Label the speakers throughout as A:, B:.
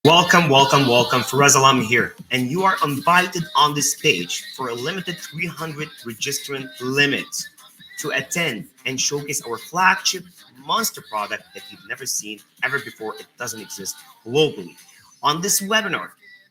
A: Welcome, welcome, welcome. Faraz Alam here, and you are invited on this page for a limited 300 registrant limit to attend and showcase our flagship monster product that you've never seen ever before. It doesn't exist globally. On this webinar,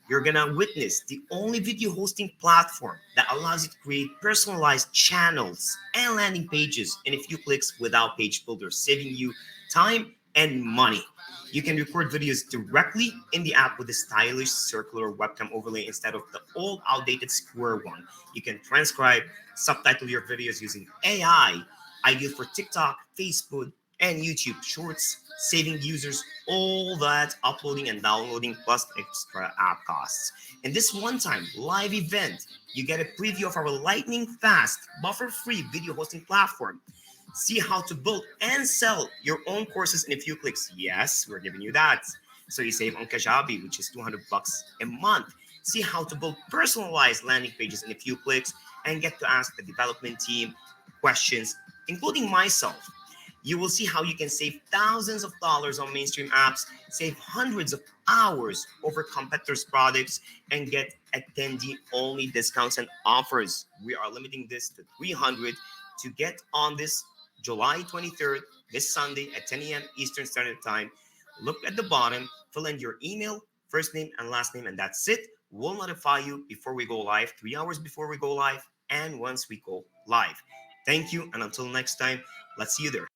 A: you're gonna witness the only video hosting platform that allows you to create personalized channels and landing pages in a few clicks without page builders, saving you time and money. You can record videos directly in the app with a stylish circular webcam overlay instead of the old outdated square one. You can transcribe, subtitle your videos using AI, ideal for TikTok, Facebook, and YouTube Shorts, saving users all that uploading and downloading plus extra app costs. In this one-time live event, you get a preview of our lightning fast, buffer-free video hosting platform. See how to build and sell your own courses in a few clicks. Yes, we're giving you that. So you save on Kajabi, which is 200 bucks a month. See how to build personalized landing pages in a few clicks and get to ask the development team questions, including myself. You will see how you can save thousands of dollars on mainstream apps, save hundreds of hours over competitors' products, and get attendee only discounts and offers. We are limiting this to 300 to get on this July 23rd, this Sunday at 10 a.m. Eastern Standard Time. Look at the bottom, fill in your email, first name, and last name, and that's it. We'll notify you before we go live, 3 hours before we go live, and once we go live. Thank you, and until next time, let's see you there.